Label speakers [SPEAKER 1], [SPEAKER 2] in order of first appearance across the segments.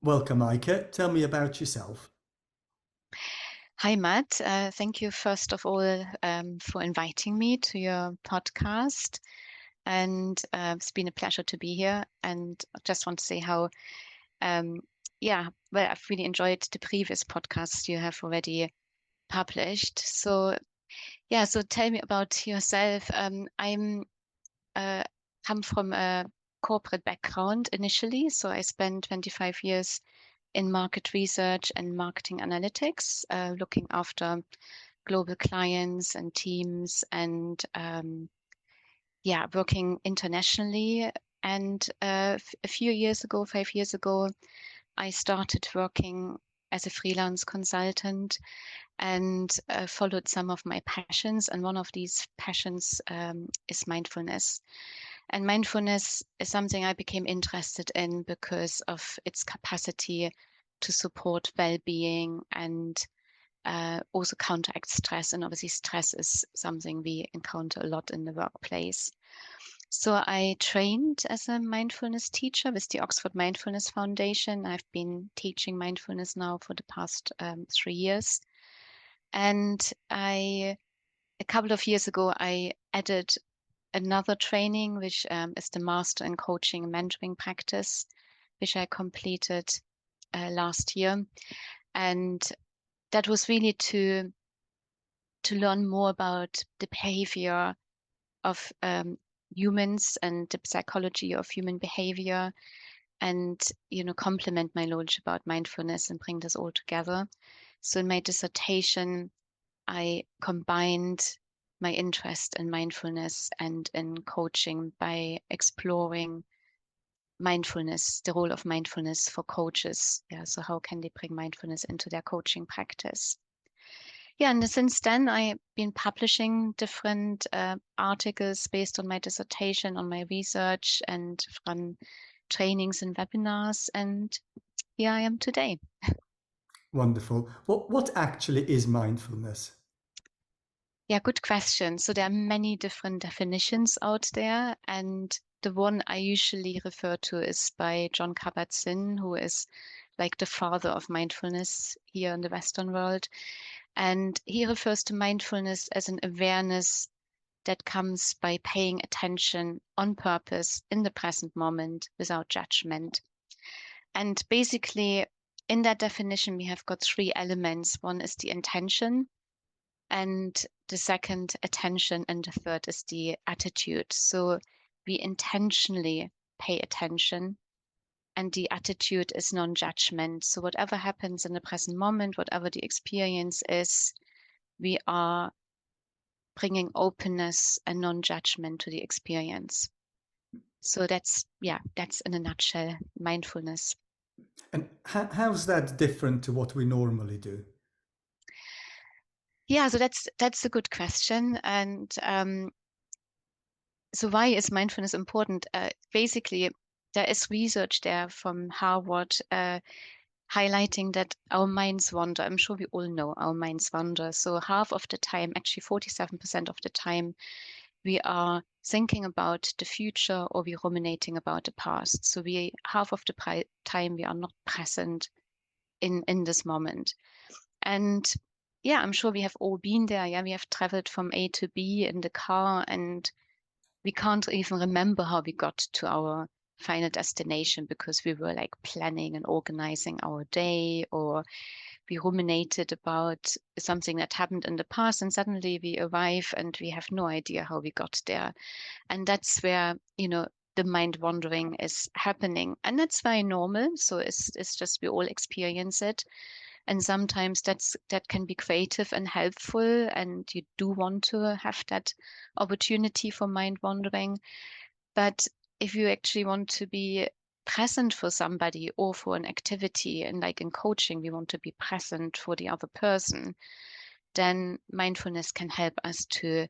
[SPEAKER 1] Welcome, Eike. Tell me about yourself.
[SPEAKER 2] Hi, Matt. Thank you, first of all, for inviting me to your podcast. And it's been a pleasure to be here. And I just want to say how, um, well, I've really enjoyed the previous podcasts you have already published. So tell me about yourself. I'm uh, come from a corporate background initially. So I spent 25 years in market research and marketing analytics, looking after global clients and teams and working internationally. And a few years ago, 5 years ago, I started working as a freelance consultant and followed some of my passions. And one of these passions is mindfulness. And mindfulness is something I became interested in because of its capacity to support well-being and also counteract stress. And obviously, stress is something we encounter a lot in the workplace. So I trained as a mindfulness teacher with the Oxford Mindfulness Foundation. I've been teaching mindfulness now for the past 3 years. And a couple of years ago, I added another training, which is the Master in Coaching and Mentoring Practice, which I completed last year. And that was really to learn more about the behavior of humans and the psychology of human behavior and complement my knowledge about mindfulness and bring this all together. So in my dissertation I combined my interest in mindfulness and in coaching by exploring mindfulness, the role of mindfulness for coaches. Yeah, so how can they bring mindfulness into their coaching practice? Yeah, and since then I've been publishing different articles based on my dissertation, on my research, and run trainings and webinars. And here I am today.
[SPEAKER 1] Wonderful. What actually is mindfulness?
[SPEAKER 2] Yeah, good question. So there are many different definitions out there, and the one I usually refer to is by John Kabat-Zinn, who is like the father of mindfulness here in the Western world. And he refers to mindfulness as an awareness that comes by paying attention on purpose in the present moment without judgment. And basically, in that definition, we have got three elements. One is the intention, and the second, attention, and the third is the attitude. So we intentionally pay attention, and the attitude is non-judgment. So whatever happens in the present moment, whatever the experience is, we are bringing openness and non-judgment to the experience. So that's in a nutshell mindfulness.
[SPEAKER 1] And how's that different to what we normally do?
[SPEAKER 2] Yeah, so that's a good question. And so why is mindfulness important? Basically, there is research there from Harvard highlighting that our minds wander. I'm sure we all know our minds wander. So half of the time, actually 47% of the time, we are thinking about the future or we're ruminating about the past. So we half of the time we are not present in this moment. And yeah, I'm sure we have all been there. Yeah, we have traveled from A to B in the car and we can't even remember how we got to our final destination because we were like planning and organizing our day, or we ruminated about something that happened in the past and suddenly we arrive and we have no idea how we got there. And that's where, the mind wandering is happening. And that's very normal. So it's just we all experience it. And sometimes that can be creative and helpful, and you do want to have that opportunity for mind wandering. But if you actually want to be present for somebody or for an activity, and like in coaching, we want to be present for the other person, then mindfulness can help us to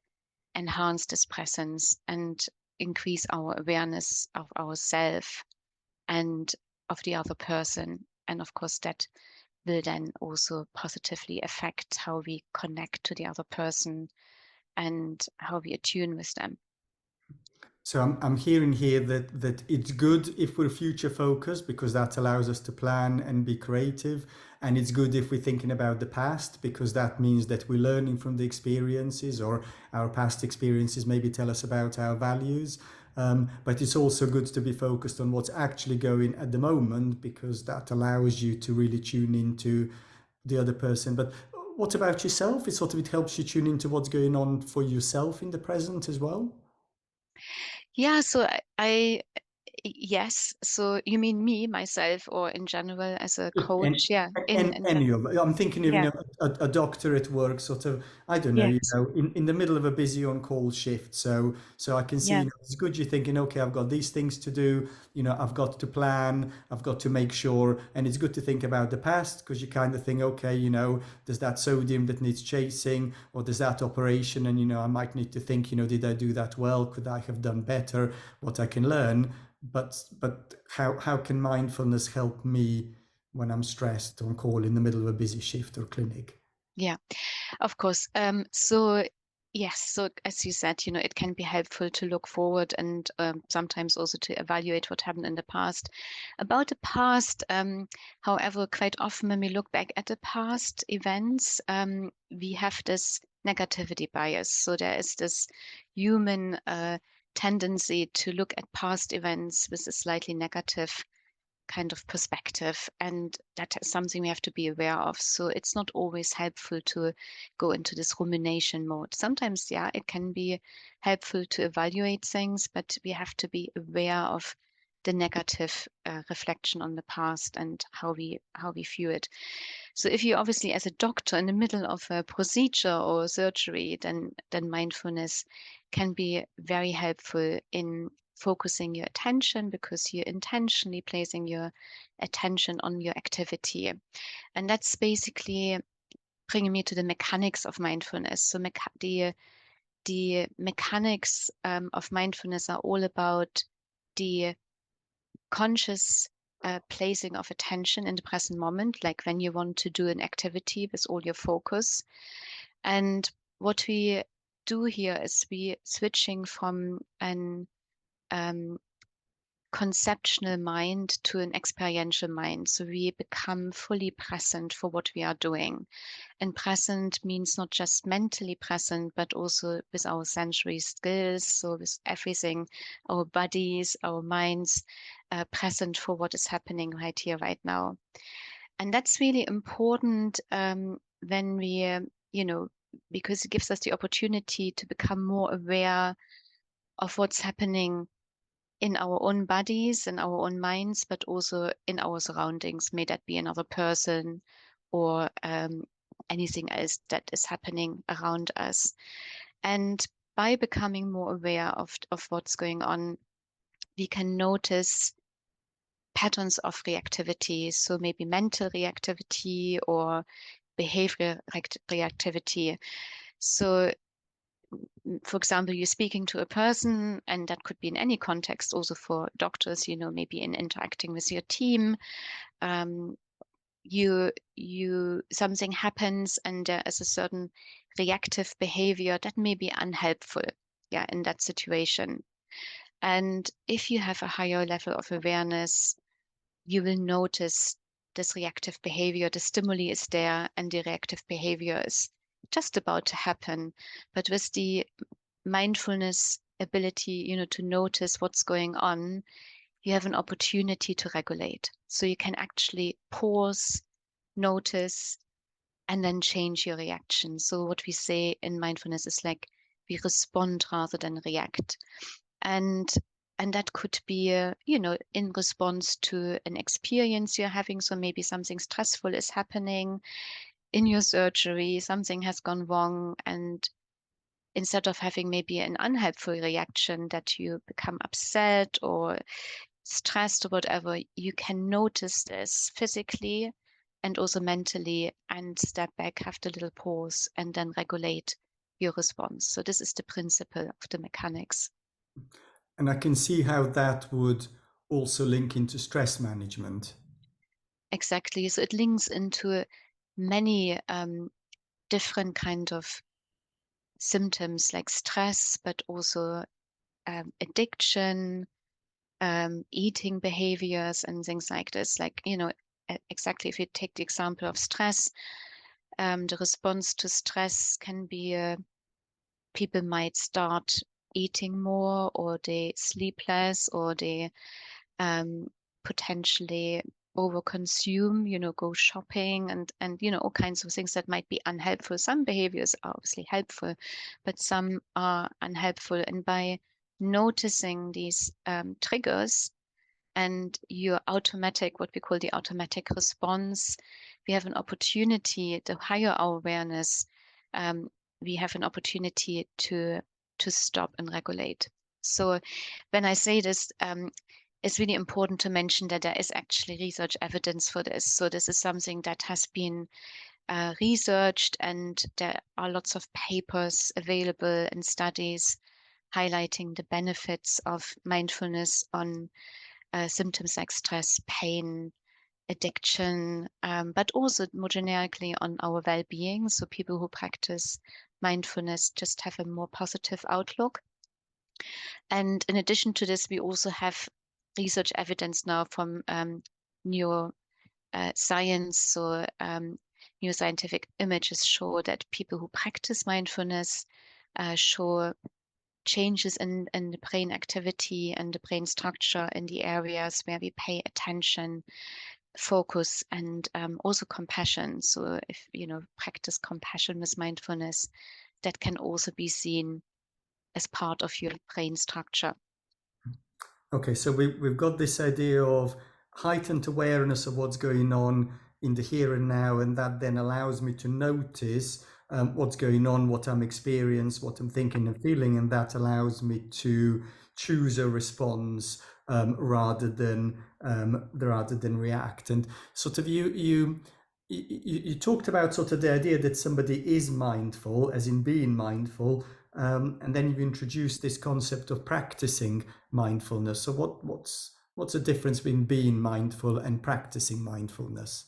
[SPEAKER 2] enhance this presence and increase our awareness of ourselves and of the other person. And of course, that will then also positively affect how we connect to the other person and how we attune with them.
[SPEAKER 1] So I'm hearing here that it's good if we're future focused because that allows us to plan and be creative, and it's good if we're thinking about the past because that means that we're learning from the experiences, or our past experiences maybe tell us about our values. But it's also good to be focused on what's actually going at the moment because that allows you to really tune into the other person. But what about yourself? It helps you tune into what's going on for yourself in the present as well.
[SPEAKER 2] Yeah, so yes. So you mean me, myself, or in general as a
[SPEAKER 1] And,
[SPEAKER 2] coach? Yeah, in
[SPEAKER 1] any
[SPEAKER 2] general.
[SPEAKER 1] of I'm thinking of,
[SPEAKER 2] Yeah,
[SPEAKER 1] a doctor at work, sort of, I don't know,
[SPEAKER 2] yes,
[SPEAKER 1] in the middle of a busy on-call shift. So I can see,
[SPEAKER 2] yeah,
[SPEAKER 1] it's good you're thinking, okay, I've got these things to do, I've got to plan, I've got to make sure, and it's good to think about the past because you kind of think, okay, there's that sodium that needs chasing, or there's that operation, and I might need to think, did I do that well? Could I have done better? What I can learn, but how can mindfulness help me when I'm stressed on call in the middle of a busy shift or clinic?
[SPEAKER 2] yeah. Of course. So yes, so as you said, it can be helpful to look forward and sometimes also to evaluate what happened in the past. About the past, however, quite often when we look back at the past events, we have this negativity bias. So there is this human tendency to look at past events with a slightly negative kind of perspective. And that is something we have to be aware of. So it's not always helpful to go into this rumination mode. Sometimes, yeah, it can be helpful to evaluate things, but we have to be aware of the negative reflection on the past and how we view it. So if you obviously as a doctor in the middle of a procedure or surgery, then mindfulness can be very helpful in focusing your attention because you're intentionally placing your attention on your activity. And that's basically bringing me to the mechanics of mindfulness. So the mechanics of mindfulness are all about the conscious placing of attention in the present moment, like when you want to do an activity with all your focus. And what we do here is we switching from an um, conceptual mind to an experiential mind. So we become fully present for what we are doing. And present means not just mentally present, but also with our sensory skills. So with everything, our bodies, our minds, present for what is happening right here, right now. And that's really important when we, because it gives us the opportunity to become more aware of what's happening in our own bodies, in our own minds, but also in our surroundings. May that be another person or anything else that is happening around us. And by becoming more aware of what's going on, we can notice patterns of reactivity. So maybe mental reactivity or behavioral reactivity. So for example, you're speaking to a person, and that could be in any context, also for doctors, maybe in interacting with your team. Um, you something happens and there is a certain reactive behavior that may be unhelpful, yeah, in that situation. And if you have a higher level of awareness, you will notice this reactive behavior. The stimuli is there and the reactive behavior is just about to happen. But with the mindfulness ability, to notice what's going on, you have an opportunity to regulate. So you can actually pause, notice, and then change your reaction. So what we say in mindfulness is like we respond rather than react. And and that could be in response to an experience you're having. So maybe something stressful is happening in your surgery, something has gone wrong, and instead of having maybe an unhelpful reaction that you become upset or stressed or whatever, you can notice this physically and also mentally and step back, have the little pause, and then regulate your response. So this is the principle of the mechanics.
[SPEAKER 1] And I can see how that would also link into stress management.
[SPEAKER 2] Exactly. So it links into many different kind of symptoms like stress, but also addiction, eating behaviors and things like this. Like, exactly if you take the example of stress, the response to stress can be people might start eating more, or they sleep less, or they potentially overconsume, go shopping and all kinds of things that might be unhelpful. Some behaviors are obviously helpful, but some are unhelpful. And by noticing these triggers and your automatic, what we call the automatic response, we have an opportunity, the higher our awareness, we have an opportunity to stop and regulate. So when I say this, it's really important to mention that there is actually research evidence for this. So this is something that has been researched, and there are lots of papers available and studies highlighting the benefits of mindfulness on symptoms like stress, pain, addiction, but also more generically on our well-being. So people who practice mindfulness just have a more positive outlook. And in addition to this, we also have research evidence now from neuro science. So neuroscientific images show that people who practice mindfulness show changes in the brain activity and the brain structure in the areas where we pay attention, focus, and also compassion. So if practice compassion with mindfulness, that can also be seen as part of your brain structure.
[SPEAKER 1] Okay, so we've got this idea of heightened awareness of what's going on in the here and now, and that then allows me to notice what's going on, what I'm experiencing, what I'm thinking and feeling, and that allows me to choose a response rather than react. And sort of you talked about sort of the idea that somebody is mindful, as in being mindful, and then you've introduced this concept of practicing mindfulness. So what's the difference between being mindful and practicing mindfulness?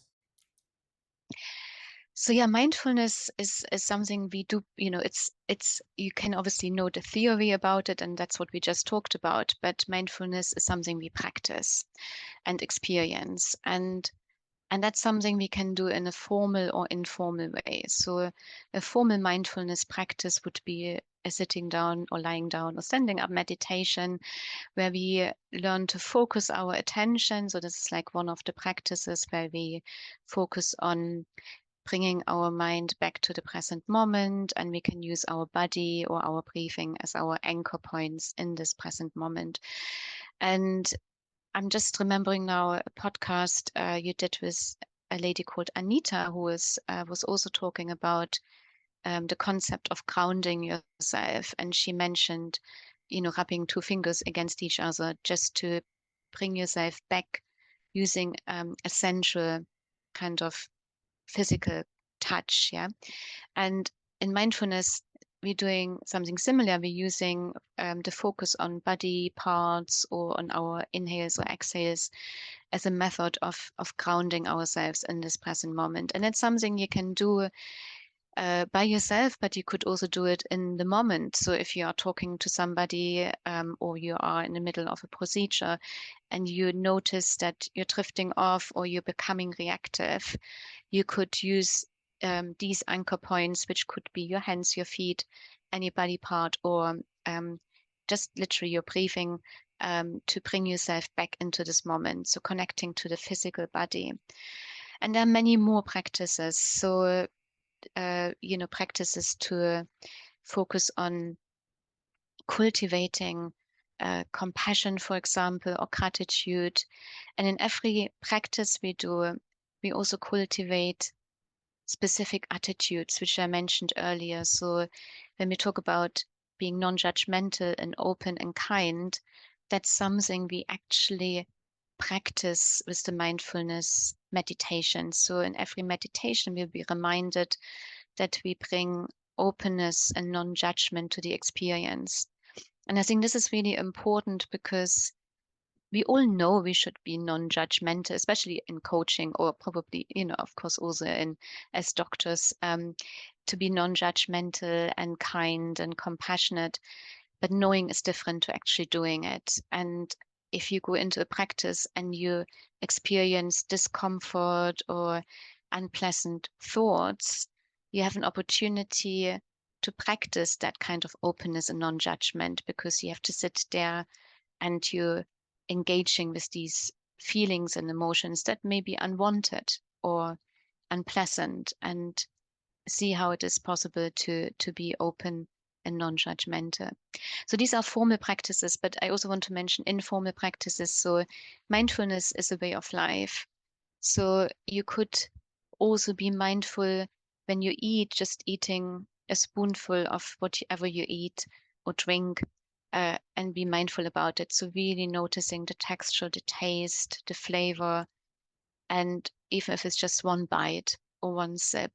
[SPEAKER 2] So yeah, mindfulness is something we do, it's you can obviously know the theory about it, and that's what we just talked about, but mindfulness is something we practice and experience. And that's something we can do in a formal or informal way. So a formal mindfulness practice would be a sitting down or lying down or standing up meditation, where we learn to focus our attention. So this is like one of the practices where we focus on bringing our mind back to the present moment, and we can use our body or our breathing as our anchor points in this present moment. And I'm just remembering now a podcast you did with a lady called Anita, who was also talking about the concept of grounding yourself. And she mentioned, rubbing two fingers against each other just to bring yourself back using essential kind of physical touch. Yeah. And in mindfulness, we're doing something similar. We're using the focus on body parts or on our inhales or exhales as a method of grounding ourselves in this present moment. And it's something you can do by yourself, but you could also do it in the moment. So if you are talking to somebody or you are in the middle of a procedure and you notice that you're drifting off or you're becoming reactive, you could use these anchor points, which could be your hands, your feet, any body part, or just literally your breathing, to bring yourself back into this moment. So connecting to the physical body. And there are many more practices. So practices to focus on cultivating compassion, for example, or gratitude. And in every practice we do, we also cultivate specific attitudes, which I mentioned earlier. So when we talk about being non-judgmental and open and kind, that's something we actually practice with the mindfulness meditation. So in every meditation, we'll be reminded that we bring openness and non-judgment to the experience. And I think this is really important because we all know we should be non-judgmental, especially in coaching, or probably, of course, also in as doctors, to be non-judgmental and kind and compassionate. but knowing is different to actually doing it. And if you go into a practice and you experience discomfort or unpleasant thoughts, you have an opportunity to practice that kind of openness and non-judgment, because you have to sit there and you're engaging with these feelings and emotions that may be unwanted or unpleasant, and see how it is possible to be open and non-judgmental. So these are formal practices, but I also want to mention informal practices. So mindfulness is a way of life. So you could also be mindful when you eat, just eating a spoonful of whatever you eat or drink, and be mindful about it. So really noticing the texture, the taste, the flavor, and even if it's just one bite or one sip,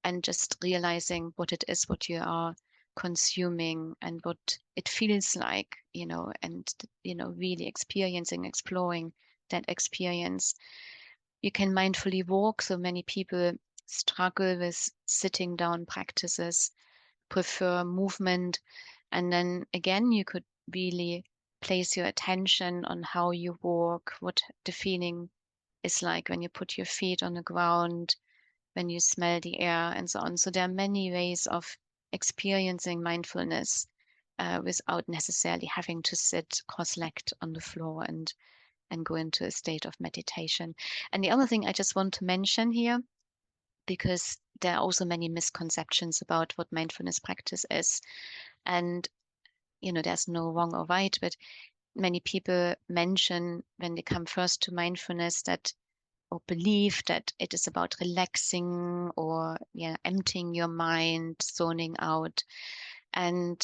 [SPEAKER 2] and just realizing what it is, what you are consuming and what it feels like, and, really experiencing, exploring that experience. You can mindfully walk. So many people struggle with sitting down practices, prefer movement. And then again, you could really place your attention on how you walk, what the feeling is like when you put your feet on the ground, when you smell the air, and so on. So there are many ways of experiencing mindfulness without necessarily having to sit cross-legged on the floor and go into a state of meditation. And the other thing I just want to mention here, because there are also many misconceptions about what mindfulness practice is. And, there's no wrong or right, but many people mention when they come first to mindfulness that, or believe that it is about relaxing or emptying your mind, zoning out. And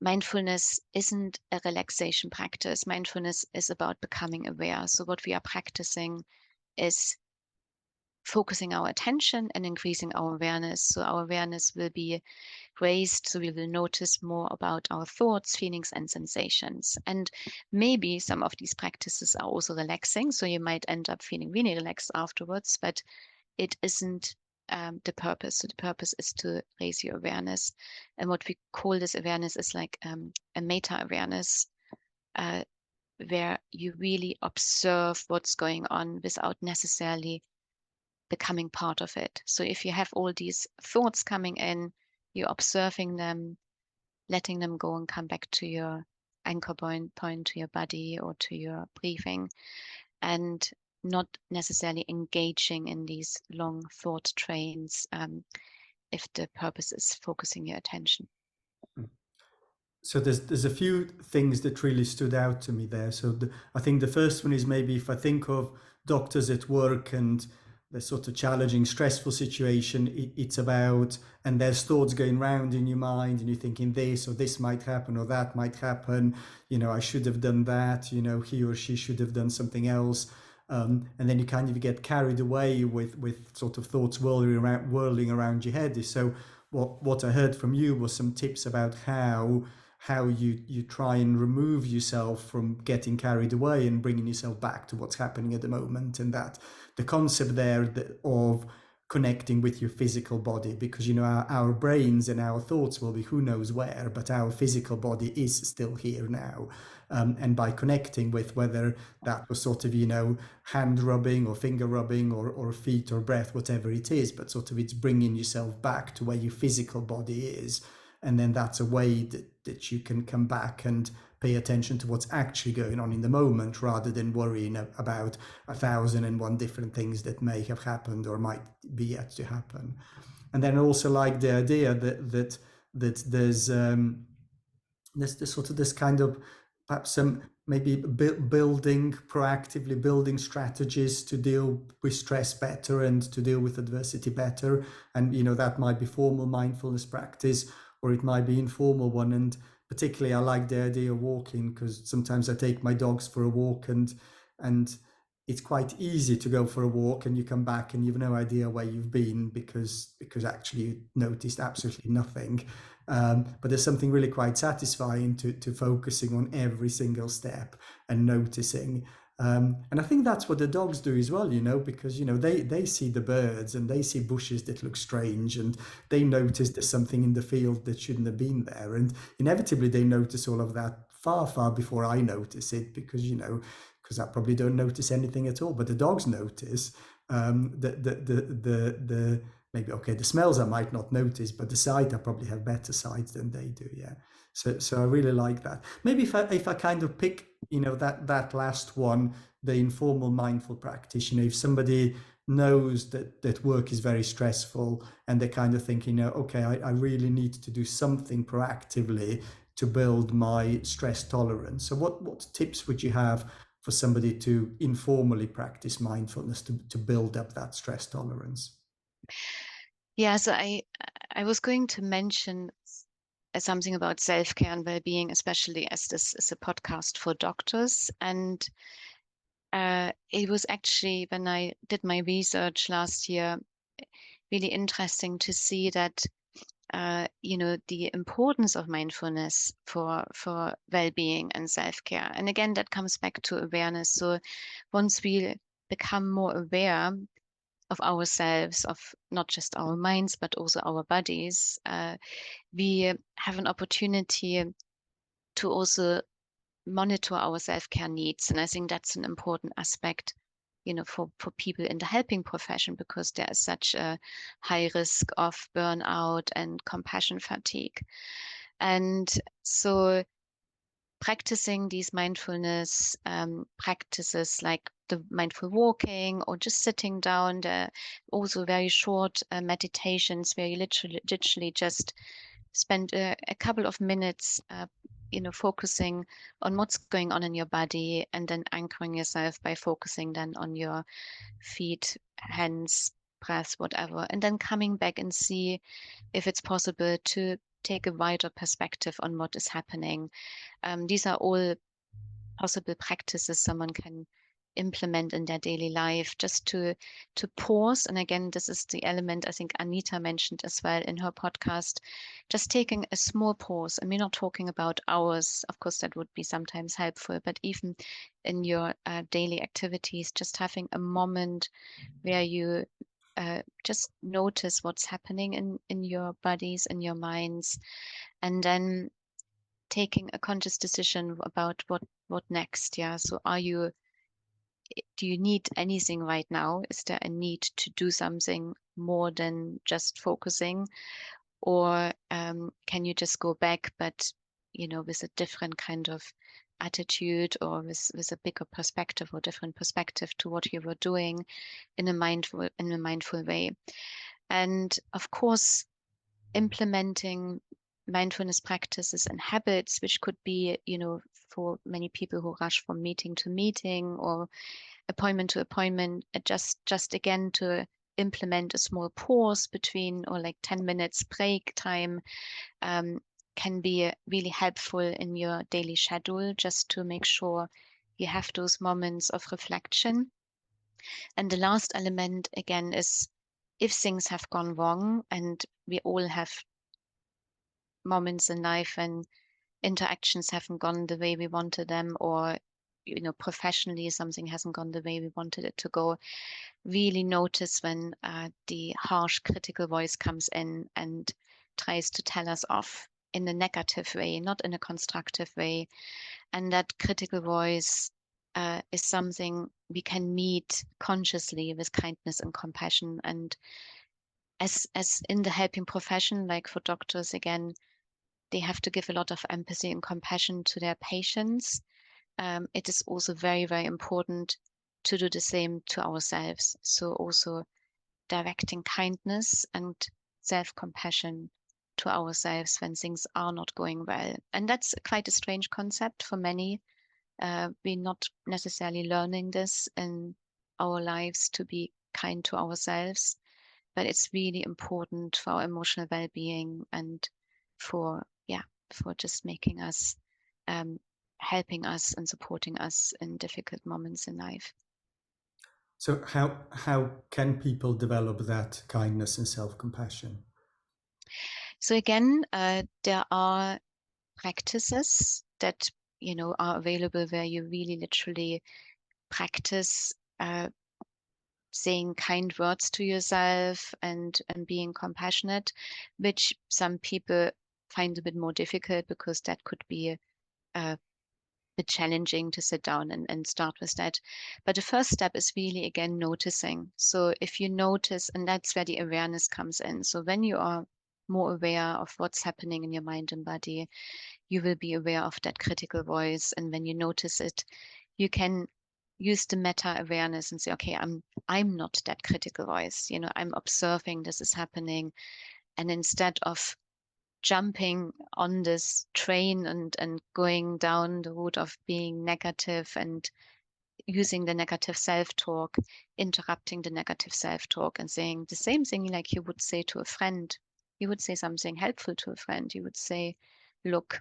[SPEAKER 2] mindfulness isn't a relaxation practice. Mindfulness is about becoming aware. So what we are practicing is focusing our attention and increasing our awareness. So our awareness will be raised, so we will notice more about our thoughts, feelings, and sensations. And maybe some of these practices are also relaxing, so you might end up feeling really relaxed afterwards, but it isn't the purpose. So the purpose is to raise your awareness. And what we call this awareness is like a meta-awareness, where you really observe what's going on without necessarily becoming part of it. So if you have all these thoughts coming in, you're observing them, letting them go and come back to your anchor point to your body or to your breathing, and not necessarily engaging in these long thought trains, if the purpose is focusing your attention.
[SPEAKER 1] So there's a few things that really stood out to me there. So I think the first one is, maybe if I think of doctors at work and the sort of challenging, stressful situation, it's about, and there's thoughts going round in your mind, and you're thinking this or this might happen or that might happen. I should have done that. He or she should have done something else. And then you kind of get carried away with sort of thoughts whirling around your head. So what I heard from you was some tips about how you try and remove yourself from getting carried away and bringing yourself back to what's happening at the moment, and that the concept there of connecting with your physical body, because our brains and our thoughts will be who knows where, but our physical body is still here now. And by connecting with, whether that was sort of hand rubbing or finger rubbing or feet or breath, whatever it is, but sort of it's bringing yourself back to where your physical body is. And then that's a way that you can come back and pay attention to what's actually going on in the moment, rather than worrying about 1,001 different things that may have happened or might be yet to happen. And then I also like the idea that there's this sort of this kind of, perhaps some maybe proactively building strategies to deal with stress better and to deal with adversity better. And that might be formal mindfulness practice, or it might be informal one. And particularly I like the idea of walking, because sometimes I take my dogs for a walk, and it's quite easy to go for a walk and you come back and you've no idea where you've been, because actually you noticed absolutely nothing. But there's something really quite satisfying to focusing on every single step and noticing. And I think that's what the dogs do as well, because they see the birds and they see bushes that look strange, and they notice there's something in the field that shouldn't have been there, and inevitably they notice all of that far, far before I notice it, because I probably don't notice anything at all, but the dogs notice. The maybe, okay, the smells I might not notice, but the sight, I probably have better sight than they do. Yeah. So I really like that. Maybe if I kind of pick, that last one, the informal mindful practice, if somebody knows that work is very stressful and they kind of think, okay, I really need to do something proactively to build my stress tolerance. So what tips would you have for somebody to informally practice mindfulness to build up that stress tolerance?
[SPEAKER 2] Yeah, so I was going to mention something about self-care and well-being, especially as this is a podcast for doctors. And it was actually, when I did my research last year, really interesting to see that the importance of mindfulness for well-being and self-care. And again, that comes back to awareness. So once we become more aware of ourselves, of not just our minds, but also our bodies, we have an opportunity to also monitor our self-care needs. And I think that's an important aspect, for people in the helping profession, because there is such a high risk of burnout and compassion fatigue. And so practicing these mindfulness practices like the mindful walking or just sitting down, also very short meditations where you literally just spend a couple of minutes, focusing on what's going on in your body, and then anchoring yourself by focusing then on your feet, hands, breath, whatever, and then coming back and see if it's possible to take a wider perspective on what is happening. These are all possible practices someone can implement in their daily life, just to pause. And again, this is the element I think Anita mentioned as well in her podcast, just taking a small pause. And we're not talking about hours, of course that would be sometimes helpful, but even in your daily activities, just having a moment where you just notice what's happening in your bodies, in your minds, and then taking a conscious decision about what next. Yeah, so do you need anything right now? Is there a need to do something more than just focusing? Or can you just go back, but with a different kind of attitude, or with a bigger perspective or different perspective to what you were doing in a mindful way? And of course, implementing mindfulness practices and habits, which could be, for many people who rush from meeting to meeting or appointment to appointment, just again to implement a small pause between, or like 10 minutes break time, um, can be really helpful in your daily schedule, just to make sure you have those moments of reflection. And the last element again is, if things have gone wrong, and we all have moments in life when interactions haven't gone the way we wanted them, or professionally something hasn't gone the way we wanted it to go, really notice when the harsh critical voice comes in and tries to tell us off in a negative way, not in a constructive way. And that critical voice is something we can meet consciously with kindness and compassion. And as in the helping profession, like for doctors, again, they have to give a lot of empathy and compassion to their patients. It is also very, very important to do the same to ourselves. So also directing kindness and self-compassion to ourselves when things are not going well. And that's quite a strange concept for many. We're not necessarily learning this in our lives, to be kind to ourselves, but it's really important for our emotional well-being, and for, yeah, for just making us, um, helping us and supporting us in difficult moments in life.
[SPEAKER 1] So how can people develop that kindness and self-compassion?
[SPEAKER 2] So again, there are practices that are available where you really literally practice saying kind words to yourself and being compassionate, which some people find a bit more difficult because that could be a bit challenging to sit down and start with that. But the first step is really, again, noticing. So if you notice, and that's where the awareness comes in. So when you are more aware of what's happening in your mind and body, you will be aware of that critical voice. And when you notice it, you can use the meta awareness and say, okay, I'm not that critical voice. I'm observing this is happening. And instead of jumping on this train and going down the route of being negative and using the negative self-talk, interrupting the negative self-talk and saying the same thing like you would say to a friend. You would say something helpful to a friend. You would say, look,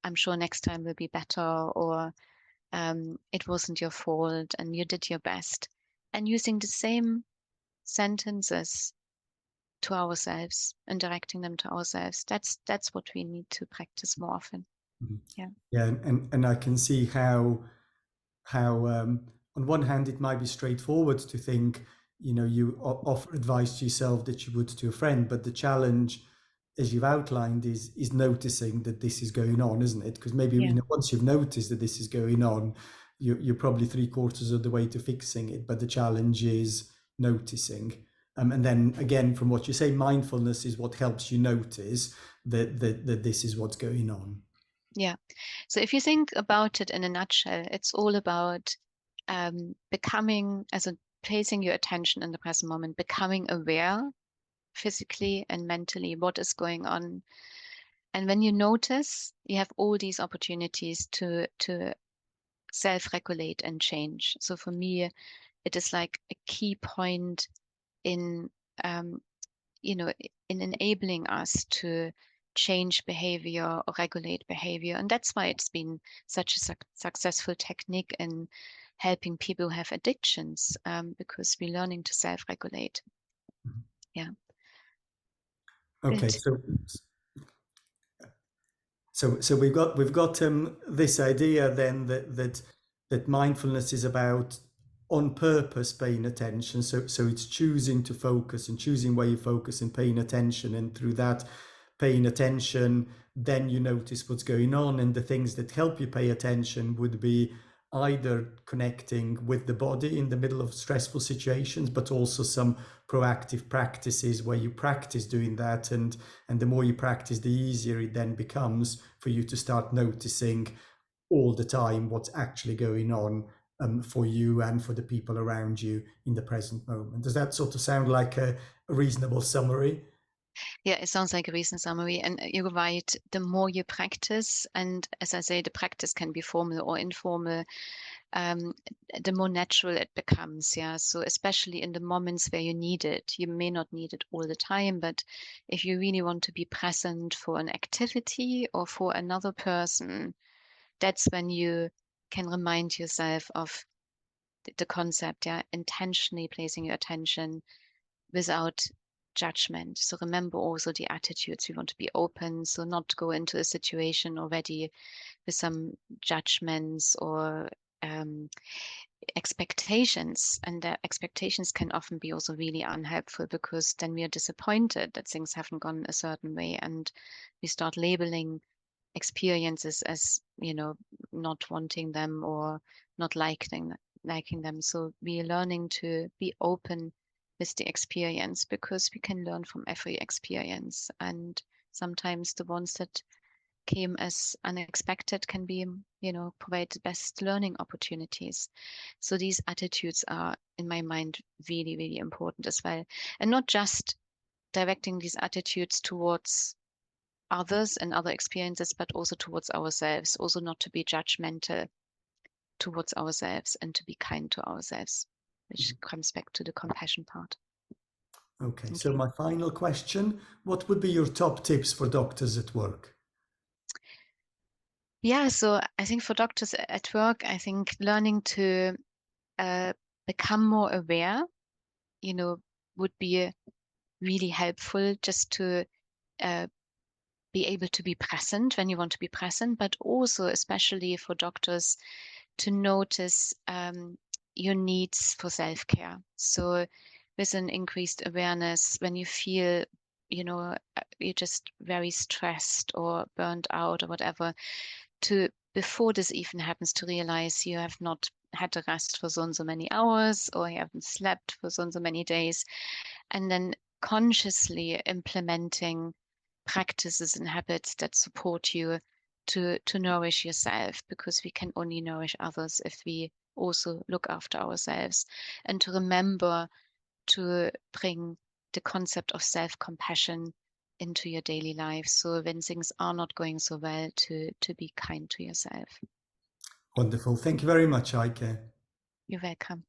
[SPEAKER 2] I'm sure next time will be better, or it wasn't your fault and you did your best. And using the same sentences to ourselves and directing them to ourselves. That's what we need to practice more often. Yeah.
[SPEAKER 1] Yeah, and I can see how on one hand it might be straightforward to think, you offer advice to yourself that you would to a friend, but the challenge, as you've outlined, is noticing that this is going on, isn't it? Because maybe
[SPEAKER 2] Yeah.
[SPEAKER 1] once you've noticed that this is going on, you're probably 3/4 of the way to fixing it. But the challenge is noticing. And then again, from what you say, mindfulness is what helps you notice that this is what's going on.
[SPEAKER 2] Yeah. So if you think about it in a nutshell, it's all about becoming, as a placing your attention in the present moment, becoming aware physically and mentally what is going on. And when you notice, you have all these opportunities to self-regulate and change. So for me, it is like a key point in um, in enabling us to change behavior or regulate behavior. And that's why it's been such a successful technique in helping people who have addictions, because we're learning to self-regulate. Yeah.
[SPEAKER 1] Okay,
[SPEAKER 2] Good.
[SPEAKER 1] so we've got this idea then that mindfulness is about on purpose paying attention. So it's choosing to focus and choosing where you focus and paying attention, and through that paying attention, then you notice what's going on, and the things that help you pay attention would be either connecting with the body in the middle of stressful situations, but also some proactive practices where you practice doing that, and the more you practice, the easier it then becomes for you to start noticing all the time what's actually going on for you and for the people around you in the present moment. Does that sort of sound like a reasonable summary?
[SPEAKER 2] Yeah, it sounds like a recent summary. And you're right, the more you practice, and as I say, the practice can be formal or informal, um, the more natural it becomes. Yeah. So especially in the moments where you need it, you may not need it all the time, but if you really want to be present for an activity or for another person, that's when you can remind yourself of the concept, yeah, intentionally placing your attention without judgment. So remember also the attitudes. We want to be open, so not go into a situation already with some judgments or um, expectations. And the expectations can often be also really unhelpful, because then we are disappointed that things haven't gone a certain way, and we start labeling experiences as, not wanting them or not liking them. So we are learning to be open with the experience, because we can learn from every experience, and sometimes the ones that came as unexpected can be, provide the best learning opportunities. So these attitudes are, in my mind, really, really important as well. And not just directing these attitudes towards others and other experiences, but also towards ourselves. Also not to be judgmental towards ourselves, and to be kind to ourselves, which comes back to the compassion part.
[SPEAKER 1] Okay, so
[SPEAKER 2] Okay.
[SPEAKER 1] my final question, what would be your top tips for doctors at work?
[SPEAKER 2] Yeah, so I think for doctors at work, I think learning to uh, become more aware, you know, would be really helpful, just to uh, be able to be present when you want to be present, but also especially for doctors to notice your needs for self-care. So with an increased awareness, when you feel, you're just very stressed or burnt out or whatever, to before this even happens, to realize you have not had a rest for so and so many hours, or you haven't slept for so and so many days, and then consciously implementing practices and habits that support you to nourish yourself, because we can only nourish others if we also look after ourselves, and to remember to bring the concept of self-compassion into your daily life. So when things are not going so well, to be kind to yourself.
[SPEAKER 1] Wonderful. Thank you very much, Eike.
[SPEAKER 2] You're welcome.